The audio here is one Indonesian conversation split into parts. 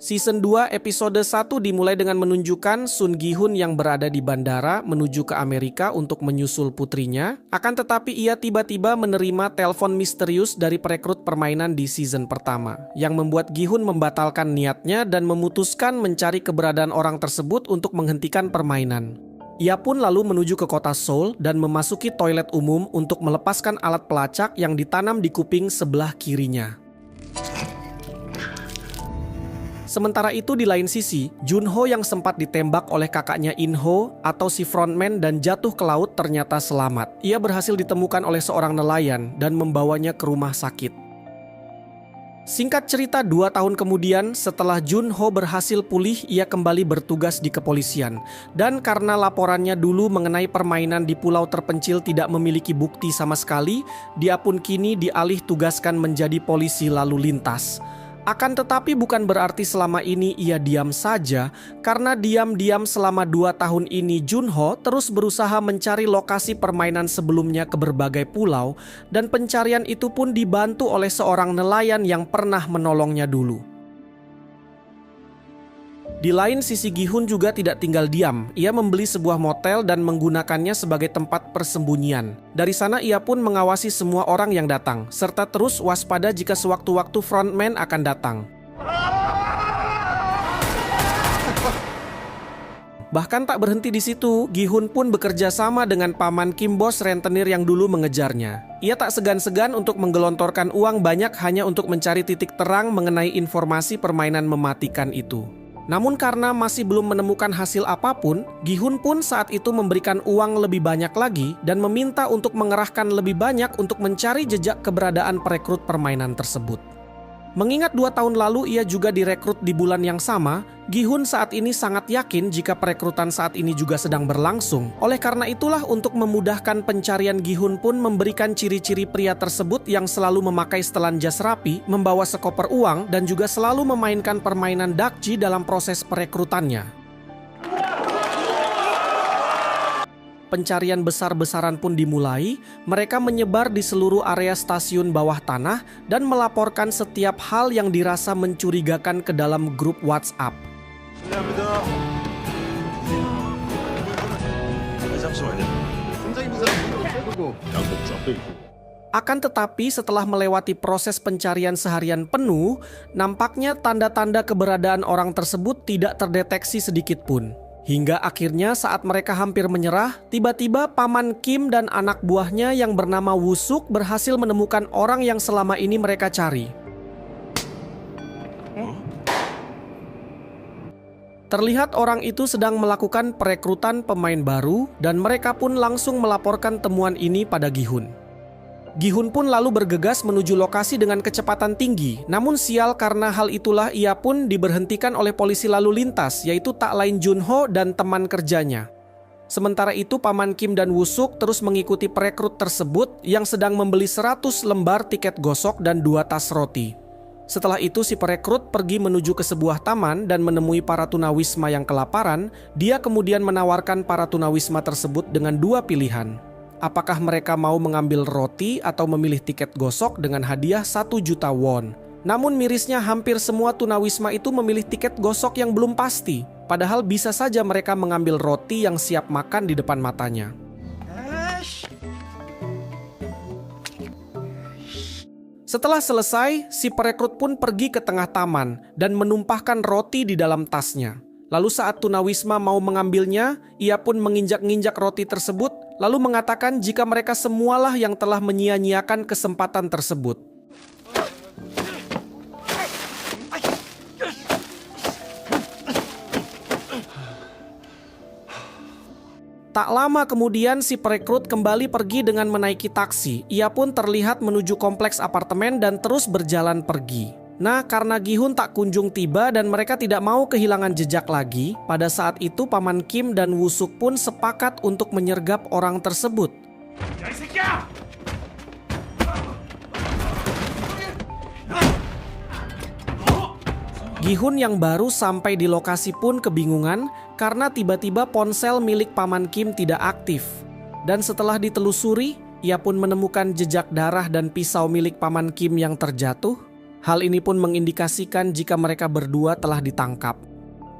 Season 2 episode 1 dimulai dengan menunjukkan Sun Gi-hun yang berada di bandara menuju ke Amerika untuk menyusul putrinya. Akan tetapi ia tiba-tiba menerima telepon misterius dari perekrut permainan di season pertama, yang membuat Gi-hun membatalkan niatnya dan memutuskan mencari keberadaan orang tersebut untuk menghentikan permainan. Ia pun lalu menuju ke kota Seoul dan memasuki toilet umum untuk melepaskan alat pelacak yang ditanam di kuping sebelah kirinya. Sementara itu di lain sisi, Junho yang sempat ditembak oleh kakaknya In-ho atau si frontman dan jatuh ke laut ternyata selamat. Ia berhasil ditemukan oleh seorang nelayan dan membawanya ke rumah sakit. Singkat cerita 2 tahun kemudian setelah Junho berhasil pulih, ia kembali bertugas di kepolisian. Dan karena laporannya dulu mengenai permainan di pulau terpencil tidak memiliki bukti sama sekali, dia pun kini dialih tugaskan menjadi polisi lalu lintas. Akan tetapi bukan berarti selama ini ia diam saja, karena diam-diam selama 2 tahun ini Junho terus berusaha mencari lokasi permainan sebelumnya ke berbagai pulau, dan pencarian itu pun dibantu oleh seorang nelayan yang pernah menolongnya dulu. Di lain sisi, Gi-hun juga tidak tinggal diam. Ia membeli sebuah motel dan menggunakannya sebagai tempat persembunyian. Dari sana ia pun mengawasi semua orang yang datang, serta terus waspada jika sewaktu-waktu frontman akan datang. Bahkan tak berhenti di situ, Gi-hun pun bekerja sama dengan paman Kim, bos rentenir yang dulu mengejarnya. Ia tak segan-segan untuk menggelontorkan uang banyak hanya untuk mencari titik terang mengenai informasi permainan mematikan itu. Namun karena masih belum menemukan hasil apapun, Gi-hun pun saat itu memberikan uang lebih banyak lagi dan meminta untuk mengerahkan lebih banyak untuk mencari jejak keberadaan perekrut permainan tersebut. Mengingat 2 tahun lalu ia juga direkrut di bulan yang sama, Gi-hun saat ini sangat yakin jika perekrutan saat ini juga sedang berlangsung. Oleh karena itulah untuk memudahkan pencarian, Gi-hun pun memberikan ciri-ciri pria tersebut yang selalu memakai setelan jas rapi, membawa sekoper uang, dan juga selalu memainkan permainan dakji dalam proses perekrutannya. Pencarian besar-besaran pun dimulai. Mereka menyebar di seluruh area stasiun bawah tanah dan melaporkan setiap hal yang dirasa mencurigakan ke dalam grup WhatsApp. Akan tetapi setelah melewati proses pencarian seharian penuh, nampaknya tanda-tanda keberadaan orang tersebut tidak terdeteksi sedikit pun. Hingga akhirnya saat mereka hampir menyerah, tiba-tiba paman Kim dan anak buahnya yang bernama Woo-suk berhasil menemukan orang yang selama ini mereka cari. Terlihat orang itu sedang melakukan perekrutan pemain baru dan mereka pun langsung melaporkan temuan ini pada Gi-hun. Gi-hun pun lalu bergegas menuju lokasi dengan kecepatan tinggi. Namun sial karena hal itulah ia pun diberhentikan oleh polisi lalu lintas, yaitu tak lain Junho dan teman kerjanya. Sementara itu paman Kim dan Woo-suk terus mengikuti perekrut tersebut yang sedang membeli 100 lembar tiket gosok dan 2 tas roti. Setelah itu si perekrut pergi menuju ke sebuah taman dan menemui para tunawisma yang kelaparan. Dia kemudian menawarkan para tunawisma tersebut dengan 2 pilihan. Apakah mereka mau mengambil roti atau memilih tiket gosok dengan hadiah 1 juta won. Namun mirisnya hampir semua tunawisma itu memilih tiket gosok yang belum pasti. Padahal bisa saja mereka mengambil roti yang siap makan di depan matanya. Setelah selesai, si perekrut pun pergi ke tengah taman dan menumpahkan roti di dalam tasnya. Lalu saat tunawisma mau mengambilnya, ia pun menginjak-injak roti tersebut, lalu mengatakan jika mereka semualah yang telah menyia-nyiakan kesempatan tersebut. Tak lama kemudian si perekrut kembali pergi dengan menaiki taksi. Ia pun terlihat menuju kompleks apartemen dan terus berjalan pergi. Nah, karena Gi-hun tak kunjung tiba dan mereka tidak mau kehilangan jejak lagi, pada saat itu paman Kim dan Woo-suk pun sepakat untuk menyergap orang tersebut. Gi-hun yang baru sampai di lokasi pun kebingungan karena tiba-tiba ponsel milik paman Kim tidak aktif. Dan setelah ditelusuri, ia pun menemukan jejak darah dan pisau milik paman Kim yang terjatuh. Hal ini pun mengindikasikan jika mereka berdua telah ditangkap.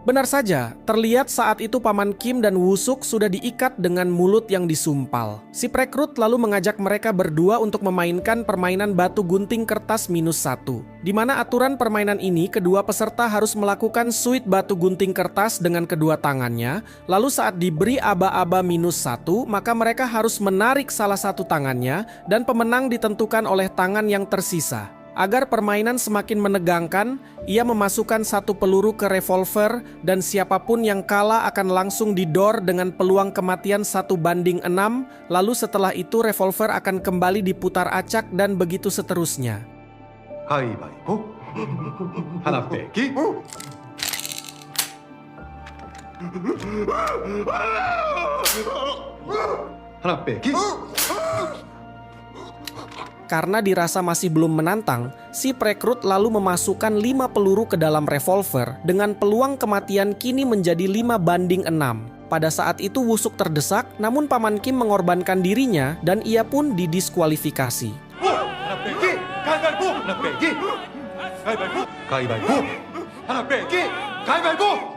Benar saja, terlihat saat itu Paman Kim dan Woo-suk sudah diikat dengan mulut yang disumpal. Si perekrut lalu mengajak mereka berdua untuk memainkan permainan batu gunting kertas -1, di mana aturan permainan ini kedua peserta harus melakukan suit batu gunting kertas dengan kedua tangannya, lalu saat diberi aba-aba -1, maka mereka harus menarik salah satu tangannya dan pemenang ditentukan oleh tangan yang tersisa. Agar permainan semakin menegangkan, ia memasukkan satu peluru ke revolver dan siapapun yang kalah akan langsung didor dengan peluang kematian 1:6, lalu setelah itu revolver akan kembali diputar acak dan begitu seterusnya. 가위바위보 하나 빼기 하나 빼기. Karena dirasa masih belum menantang, si perekrut lalu memasukkan 5 peluru ke dalam revolver dengan peluang kematian kini menjadi 5:6. Pada saat itu Woo-suk terdesak, namun Paman Kim mengorbankan dirinya dan ia pun didiskualifikasi. 하나 빼기 가위바위보 하나 빼기 가위바위보 가위바위보 하나 빼기 가위바위보.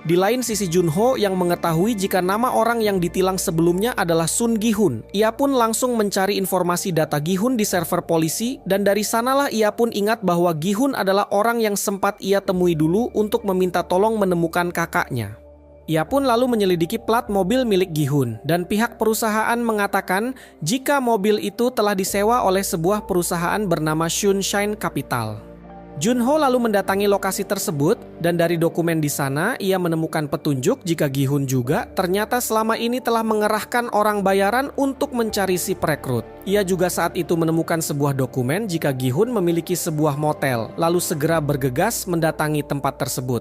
Di lain sisi Junho yang mengetahui jika nama orang yang ditilang sebelumnya adalah Sun Gi-hun. Ia pun langsung mencari informasi data Gi-hun di server polisi dan dari sanalah ia pun ingat bahwa Gi-hun adalah orang yang sempat ia temui dulu untuk meminta tolong menemukan kakaknya. Ia pun lalu menyelidiki plat mobil milik Gi-hun dan pihak perusahaan mengatakan jika mobil itu telah disewa oleh sebuah perusahaan bernama Sunshine Capital. Junho lalu mendatangi lokasi tersebut dan dari dokumen di sana ia menemukan petunjuk jika Gi-hun juga ternyata selama ini telah mengerahkan orang bayaran untuk mencari si perekrut. Ia juga saat itu menemukan sebuah dokumen jika Gi-hun memiliki sebuah motel lalu segera bergegas mendatangi tempat tersebut.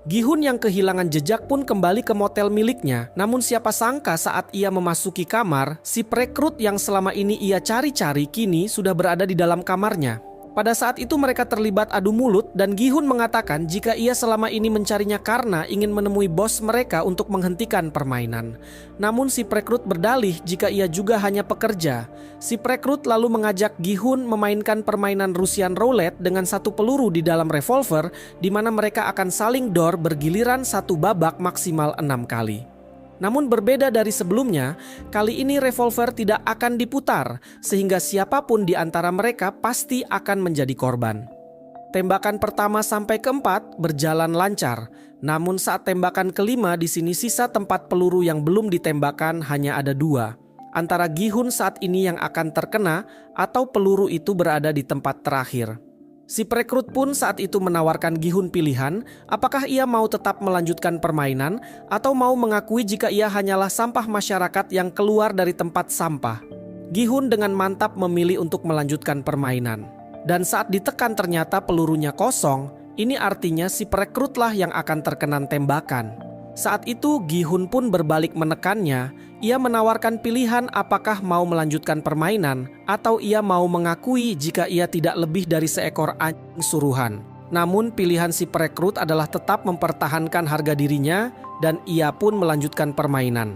Gi-hun yang kehilangan jejak pun kembali ke motel miliknya, namun siapa sangka saat ia memasuki kamar, si perekrut yang selama ini ia cari-cari kini sudah berada di dalam kamarnya. Pada saat itu mereka terlibat adu mulut dan Gi-hun mengatakan jika ia selama ini mencarinya karena ingin menemui bos mereka untuk menghentikan permainan. Namun si perekrut berdalih jika ia juga hanya pekerja. Si perekrut lalu mengajak Gi-hun memainkan permainan Russian roulette dengan satu peluru di dalam revolver di mana mereka akan saling dor bergiliran satu babak maksimal 6 kali. Namun berbeda dari sebelumnya, kali ini revolver tidak akan diputar, sehingga siapapun di antara mereka pasti akan menjadi korban. Tembakan pertama sampai keempat berjalan lancar, namun saat tembakan kelima di sini sisa tempat peluru yang belum ditembakkan hanya ada 2. Antara Gi-hun saat ini yang akan terkena atau peluru itu berada di tempat terakhir. Si perekrut pun saat itu menawarkan Gi-hun pilihan apakah ia mau tetap melanjutkan permainan atau mau mengakui jika ia hanyalah sampah masyarakat yang keluar dari tempat sampah. Gi-hun dengan mantap memilih untuk melanjutkan permainan. Dan saat ditekan ternyata pelurunya kosong, ini artinya si perekrutlah yang akan terkena tembakan. Saat itu Gi-hun pun berbalik menekannya. Ia menawarkan pilihan apakah mau melanjutkan permainan atau ia mau mengakui jika ia tidak lebih dari seekor anjing suruhan. Namun pilihan si perekrut adalah tetap mempertahankan harga dirinya dan ia pun melanjutkan permainan.